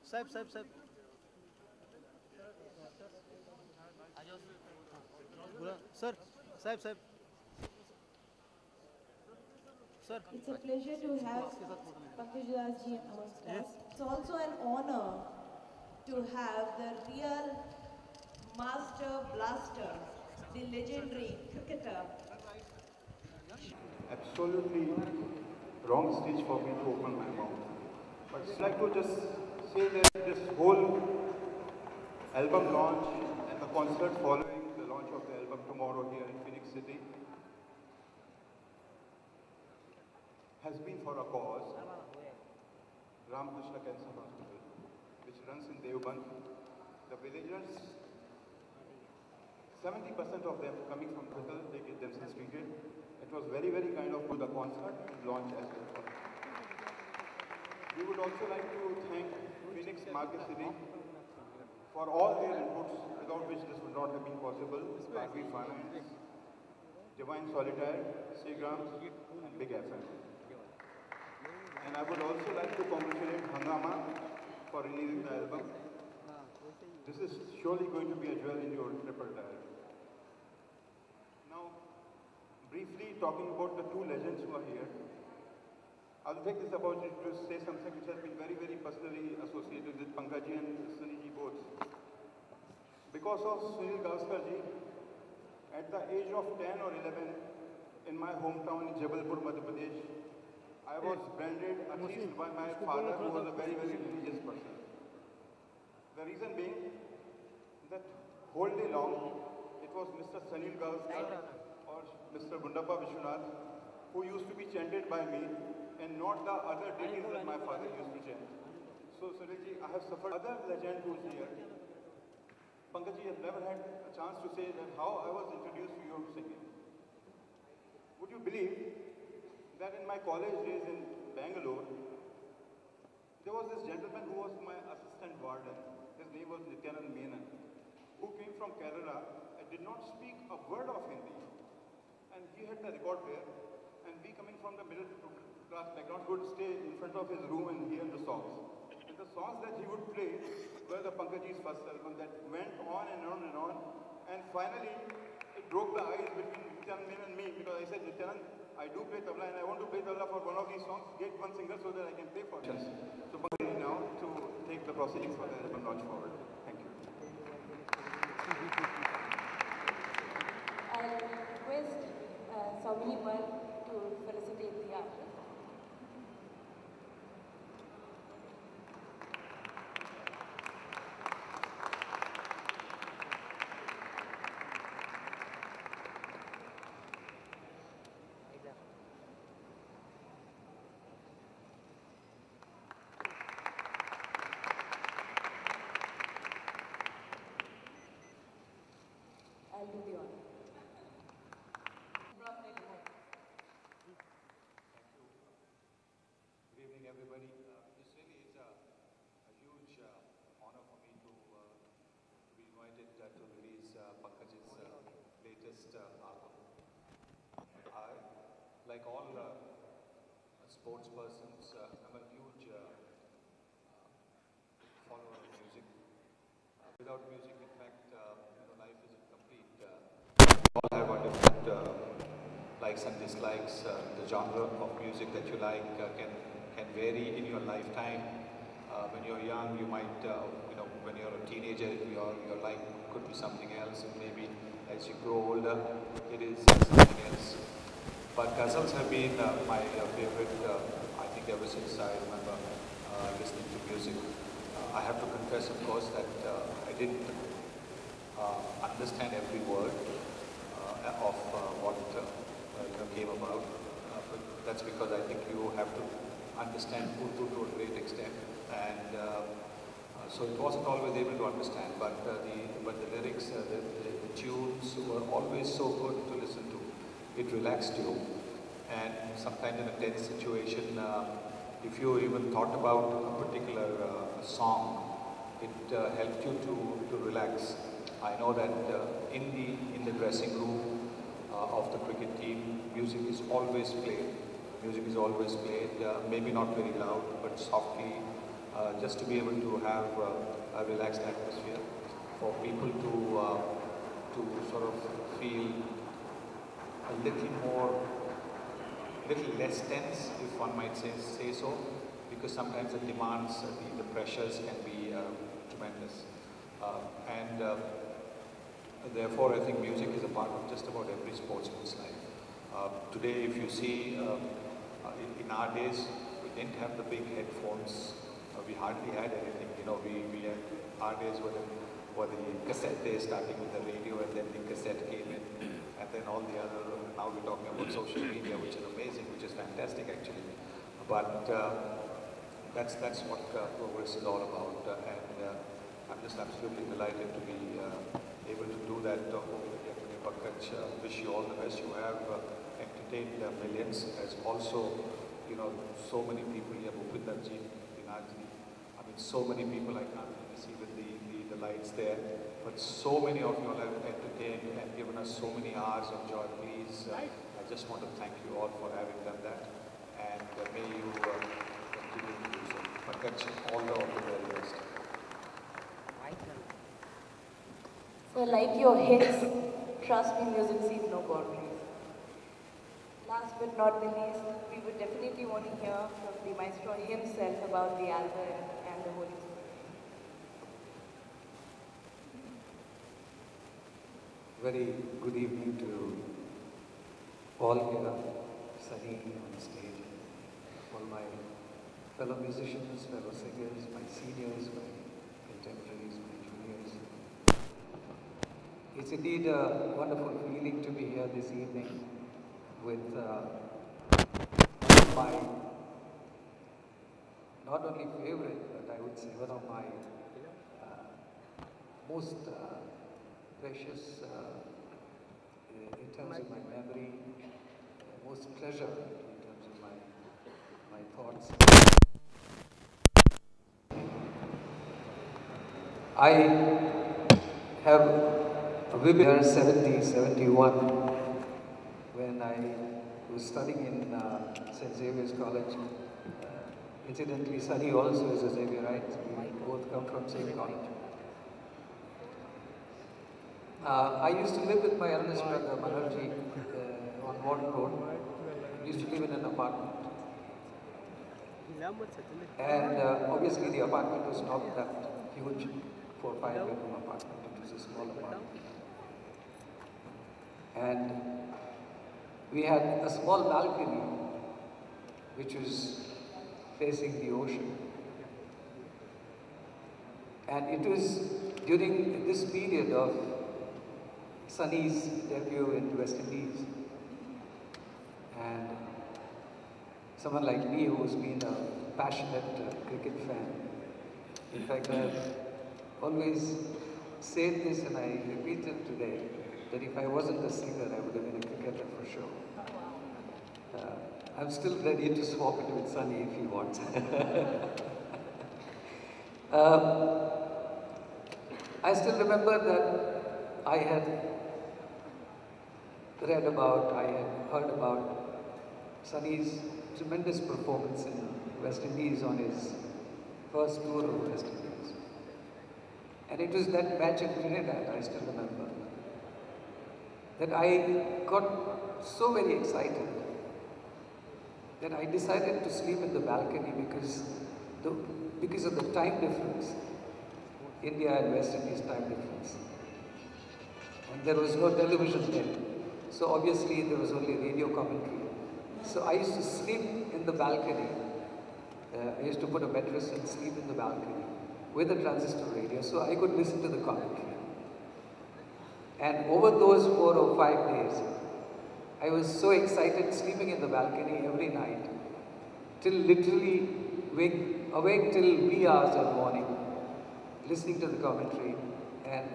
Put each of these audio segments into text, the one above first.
साहब साहब साहब बोला सर साहब साहब sir It's a pleasure to have Pankaj Udas ji amongst us. It's also an honor to have the real master blaster, the legendary cricketer. Absolutely wrong stage for me to open my mouth. But I'd like to just say that this whole album launch and the concert following the launch of the album tomorrow here in Phoenix City has been for a cause, Ramakrishna Cancer Hospital, which runs in Devband. The villagers, 70% of them coming from hospital, they get themselves treated. It was very, very kind of to the concert launch as well. We would also like to thank Phoenix Market City for all their inputs, without which this would not have been possible. Agri Finance, Divine Solitaire, Seagrams, and Big FM. And I would also like to congratulate Hangama for releasing the album. This is surely going to be a jewel in your repertoire. Now, briefly talking about the two legends who are here, I'll take this opportunity to say something which has been very, very personally associated with Pankaj and Sunil ji both. Because of Sunil Gavaskar ji, at the age of 10 or 11, in my hometown in Jabalpur, Madhya Pradesh, I was branded at least by my father, who was a very, very religious person. The reason being that whole day long, it was Mr. Sunil Gavaskar or Mr. Gundappa Vishwanath who used to be chanted by me and not the other deities that my father used to chant. So Sunilji, I have suffered. Other legend who's here, Pankajji has never had a chance to say that how I was introduced to your singing. Would you believe that in my college days in Bangalore, there was this gentleman who was my assistant warden. His name was Nityanand Menon, who came from Kerala and did not speak a word of Hindi. And he had the record player, and we coming from the middle class background would stay in front of his room and hear the songs. And the songs that he would play were the Pankajji's first album that went on and on and on. And finally, it broke the ice between Nityanand Menon and me, because I said, Nityanand, I do play tabla and I want to play tabla for one of these songs. Get one singer so that I can play for him. So Pankaj now to take the proceedings for the album launch forward. Thank you. I request Saumini to felicitate the artist. I'll do the honor. Good evening, everybody. This really is a huge honor for me to be invited to release Pankaj's latest album. I, like all sports persons, I'm a huge follower of music. Without music, in fact, life isn't complete. All have our different likes and dislikes. The genre of music that you like can vary in your lifetime. When you're young, you might, when you're a teenager, your life could be something else. And maybe as you grow older, it is something else. But Ghazals have been my favorite, I think ever since I remember listening to music. I have to confess, of course, that I didn't understand every word of what came about. But that's because I think you have to understand Urdu to a great extent, and so it wasn't always able to understand. But the lyrics, the tunes were always so good to listen to. It relaxed you, and sometimes in a tense situation, if you even thought about a particular song, it helped you to relax. I know that in the dressing room of the cricket team, music is always played. Music is always played, maybe not very loud, but softly, just to be able to have a relaxed atmosphere, for people to sort of feel a little less tense, if one might say so, because sometimes the demands, the pressures can be tremendous. And therefore, I think music is a part of just about every sportsman's life. Today, if you see, in our days, we didn't have the big headphones. We hardly had anything. You know, we had, our days were the cassette days, starting with the radio, and then the cassette came in, and then all the other. Now we're talking about social media, which is amazing, which is fantastic actually. But that's what progress is all about, and I'm just absolutely delighted to be able to do that over here today. Pankaj, wish you all the best. You have entertained millions, as also, you know, so many people here, Bhupinder-ji, Vinod-ji. I mean, so many people, I can't really see with the lights there, but so many of you all have entertained and given us so many hours of joy. Please, I just want to thank you all for having done that, and may you continue to do so. Pankaj, all the very best. So like your hits, trust me, music sees no boundaries. Last but not the least, we would definitely want to hear from the maestro himself about the album and the whole experience. Very good evening to all here, Sunny on stage, all my fellow musicians, fellow singers, my seniors, my contemporaries, my juniors. It's indeed a wonderful feeling to be here this evening with one of my, not only favorite, but I would say one of my most precious in terms of my memory, most treasured in terms of my thoughts. I have a vivid year 70, 71, when I was studying in St. Xavier's College. Incidentally, Sunny also is a Xavierite. We both come from same college. I used to live with my eldest brother, Manojji, on Warden Road. We used to live in an apartment. And obviously the apartment was not that huge, 4 or 5 bedroom apartment. It was a small apartment. And we had a small balcony which was facing the ocean. And it was during this period of Sunny's debut in West Indies, and someone like me who's been a passionate cricket fan. In fact, I've always said this, and I repeat it today, that if I wasn't a singer, I would have been a cricketer for sure. I'm still ready to swap it with Sunny if he wants. I still remember that I had read about, I had heard about Sunny's tremendous performance in West Indies on his first tour of West Indies. And it was that match in Trinidad, I still remember, that I got so very excited that I decided to sleep in the balcony because of the time difference, India and West Indies time difference. And there was no television then. So obviously there was only radio commentary. So I used to sleep in the balcony. I used to put a mattress and sleep in the balcony with a transistor radio so I could listen to the commentary. And over those 4 or 5 days, I was so excited sleeping in the balcony every night, till literally awake till wee hours of morning, listening to the commentary. And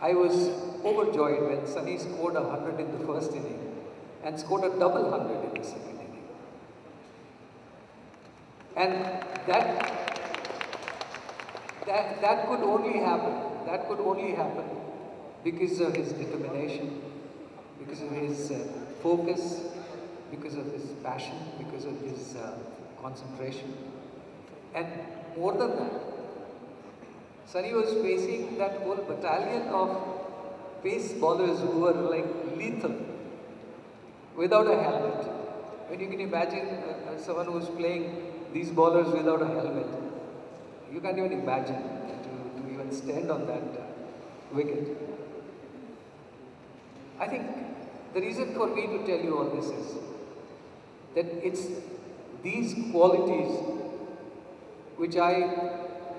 I was overjoyed when Sunny scored 100 in the first inning and scored a double 100 in the second inning. And that could only happen. That could only happen because of his determination, because of his focus, because of his passion, because of his concentration. And more than that, Sunny was facing that whole battalion of pace bowlers who were like lethal without a helmet. When you can imagine someone who's playing these bowlers without a helmet, you can't even imagine to even stand on that wicket. I think the reason for me to tell you all this is that it's these qualities which I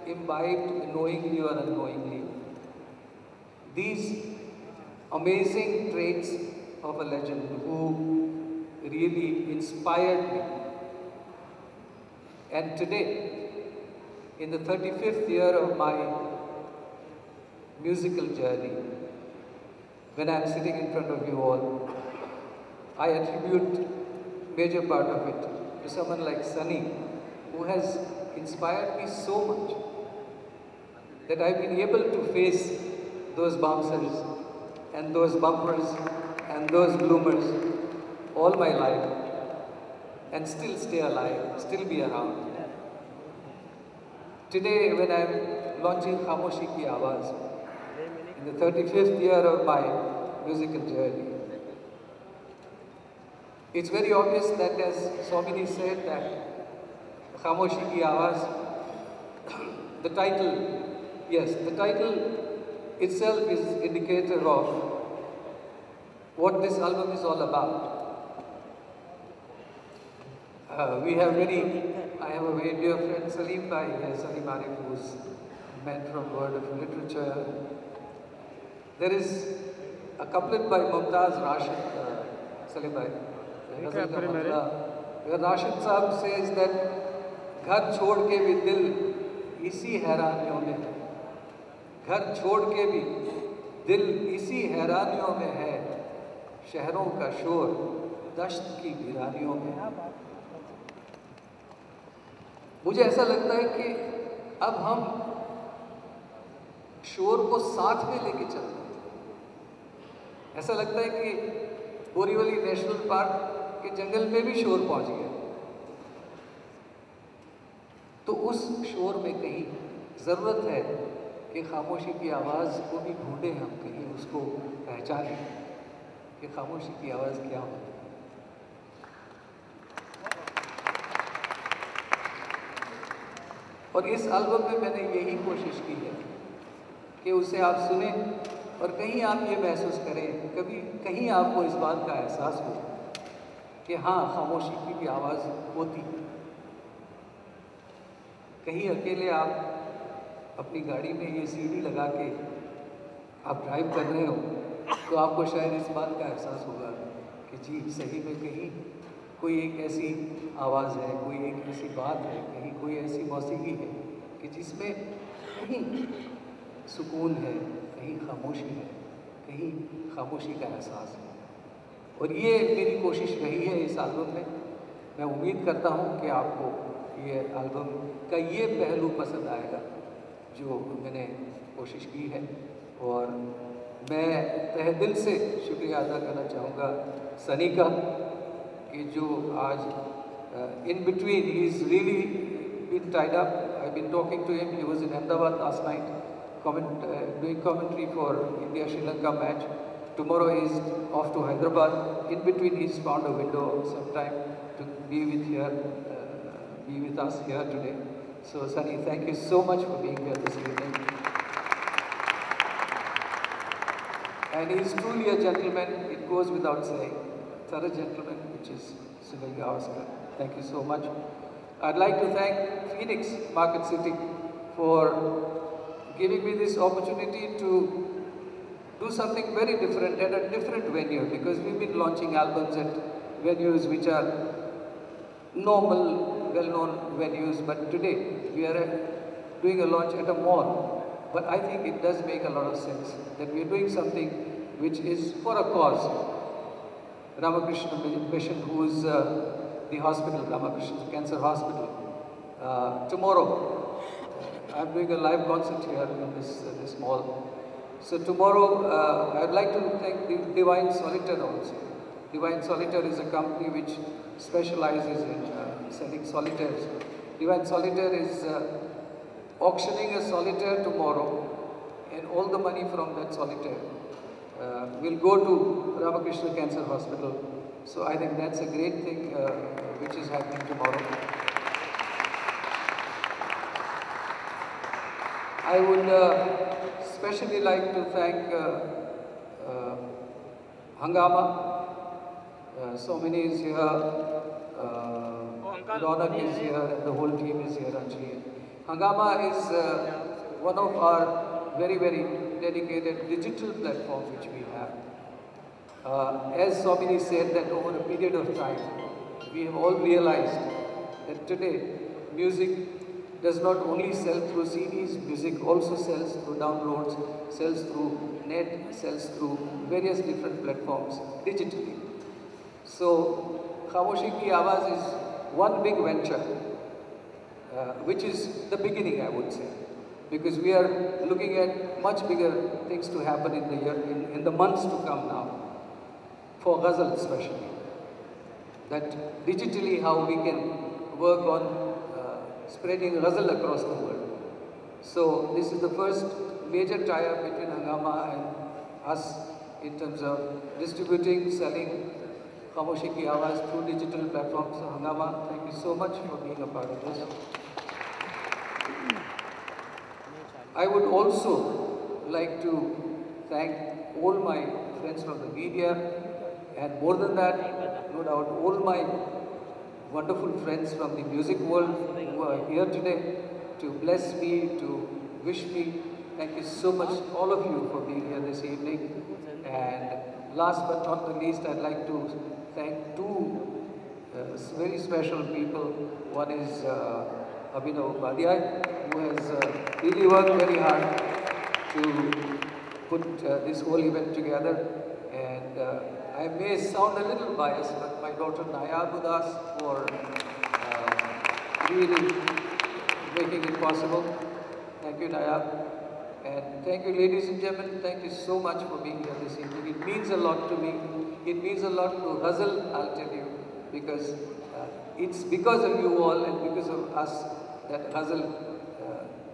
imbibed knowingly or unknowingly, these amazing traits of a legend who really inspired me. And today, in the 35th year of my musical journey, when I'm sitting in front of you all, I attribute major part of it to someone like Sunny, who has inspired me so much that I've been able to face those bouncers and those bumpers and those bloomers all my life and still stay alive, still be around. Today, when I'm launching Khamoshi Ki Aawaz, in the 35th year of my musical journey, it's very obvious that, as Swamini said, that Khamoshi Ki Aawaz, the title, yes, the title itself is indicator of what this album is all about. I have a very dear friend, Salim Bhai, Salim Arif, who's a man from world of literature. There is a couplet by Mumtaz Rashid, Salim Bhai, Ghazal ka matla, where Rashid Sahab says that घर छोड़ के भी दिल इसी हैरानियों में है, घर छोड़ के भी दिल इसी हैरानियों में है, शहरों का शोर दश्त की वीरानियों में है। मुझे ऐसा लगता है कि अब हम शोर को साथ में लेके चलते हैं। ऐसा लगता है कि बोरीवली नेशनल पार्क के जंगल में भी शोर पहुंच गया, तो उस शोर में कहीं ज़रूरत है कि खामोशी की आवाज़ को भी ढूंढें, हम कहीं उसको पहचानें कि खामोशी की आवाज़ क्या होती है। और इस एल्बम में मैंने यही कोशिश की है कि उसे आप सुने और कहीं आप ये महसूस करें, कभी कहीं आपको इस बात का एहसास हो कि हाँ, खामोशी की भी आवाज़ होती है। कहीं अकेले आप अपनी गाड़ी में ये सीडी लगा के आप ड्राइव कर रहे हो, तो आपको शायद इस बात का एहसास होगा कि जी सही में कहीं कोई एक ऐसी आवाज़ है, कोई एक ऐसी बात है, कहीं कोई ऐसी मौसीकी है कि जिसमें कहीं सुकून है, कहीं खामोशी है, कहीं खामोशी का एहसास है। और ये मेरी कोशिश रही है इस एल्बम में। मैं उम्मीद करता हूँ कि आपको ये एल्बम का ये पहलू पसंद आएगा जो मैंने कोशिश की है। और मैं तहे दिल से शुक्रिया अदा करना चाहूँगा सनी का कि जो आज in between he is really been tied up. I've been talking to him. He was in Ahmedabad last night doing commentary for India-Sri Lanka match. Tomorrow he is off to Hyderabad. In between he's found a window sometime to be with us here today. So Sunny, thank you so much for being here this evening. And he is truly a gentleman, it goes without saying. Thorough gentleman, which is Sunil Gavaskar. Thank you so much. I'd like to thank Phoenix Market City for giving me this opportunity to do something very different at a different venue, because we've been launching albums at venues which are normal, well-known venues, but today we are doing a launch at a mall. But I think it does make a lot of sense that we are doing something which is for a cause. Ramakrishna Mission, who is the hospital, Ramakrishna Cancer Hospital. Tomorrow, I'm doing a live concert here in this mall. So tomorrow, I'd like to thank the Divine Solitaire also. Divine Solitaire is a company which specializes in selling solitaires. Divine Solitaire is auctioning a solitaire tomorrow, and all the money from that solitaire will go to Ramakrishna Cancer Hospital. So I think that's a great thing which is happening tomorrow. I would especially like to thank Hangama. Somini is here, Ronak is here, and the whole team is here actually. Hangama is one of our very, very dedicated digital platform which we have. As Somini said, that over a period of time, we have all realized that today music does not only sell through CDs, music also sells through downloads, sells through net, sells through various different platforms digitally. So, Khamoshi Ki Aawaz is one big venture, which is the beginning, I would say, because we are looking at much bigger things to happen in the year, in the months to come now, for Ghazal especially. That digitally how we can work on spreading Ghazal across the world. So this is the first major tie-up between Hangama and us in terms of distributing, selling Khamoshi Ki Aawaz through digital platforms. So Hangama, thank you so much for being a part of this. I would also like to thank all my friends from the media, and more than that, no doubt, all my wonderful friends from the music world who are here today to bless me, to wish me. Thank you so much, all of you, for being here this evening. And last but not the least, I'd like to thank two very special people. One is Abhinav Upadhyay, who has really worked very hard to put this whole event together. And I may sound a little biased, but my daughter Pankaj Udas for really making it possible. Thank you, Nayab. And thank you, ladies and gentlemen. Thank you so much for being here this evening. It means a lot to me. It means a lot to Ghazal, I'll tell you, because it's because of you all and because of us that Ghazal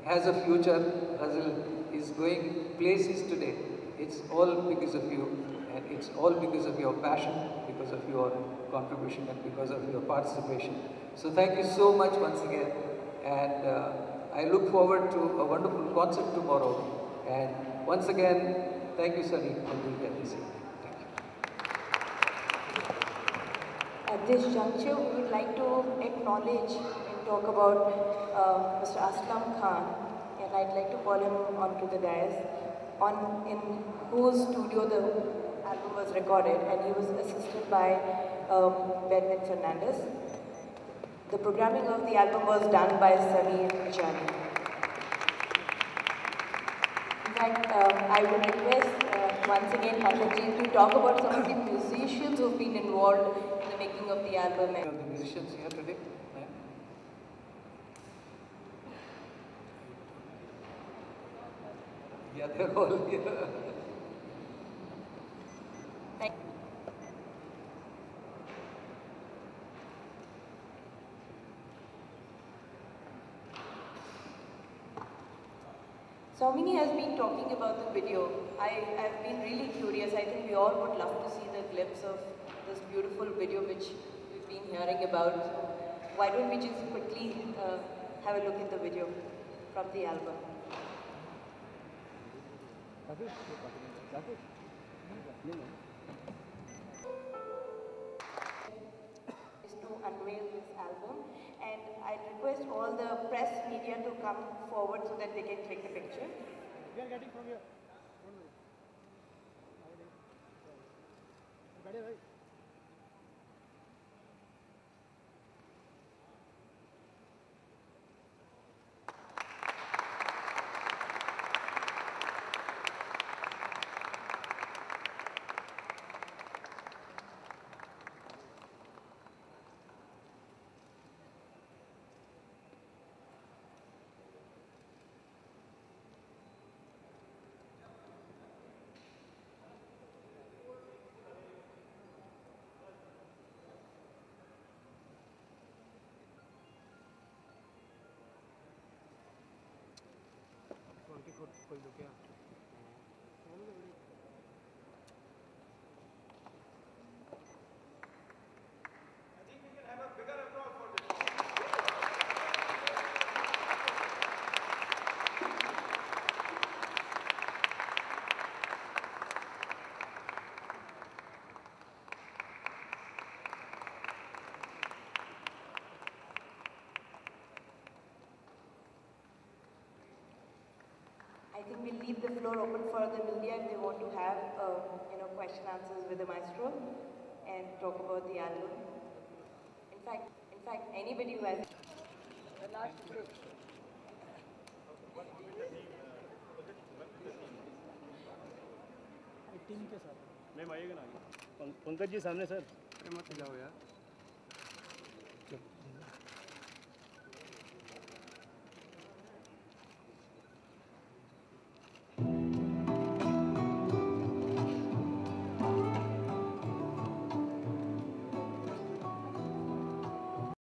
has a future. Ghazal is going places today. It's all because of you. And it's all because of your passion, because of your contribution, and because of your participation. So thank you so much once again. And I look forward to a wonderful concert tomorrow. And once again, thank you, Sunny, for being here this evening. Thank you. At this juncture, we would like to acknowledge and talk about Mr. Aslam Khan, and I'd like to call him onto the dais, in whose studio the album was recorded, and he was assisted by Benvin Fernandez. The programming of the album was done by Samir Jani. In fact, I would request once again Pankaj to talk about some of the musicians who've been involved in the making of the album. The musicians here today. Yeah, they're all here. Thank you. Somini has been talking about the video. I've been really curious. I think we all would love to see the glimpse of this beautiful video which we've been hearing about. Why don't we just quickly have a look at the video from the album? Is to unveil this album, and I request all the press media to come forward so that they can take the picture. We are getting from here. Right? कोई लोग क्या I think we'll leave the floor open for the media if they want to have, question answers with the maestro and talk about the album. In fact, anybody who has. Team के साथ ma'am आइएगा ना पंकज जी सामने sir मत जाओ यार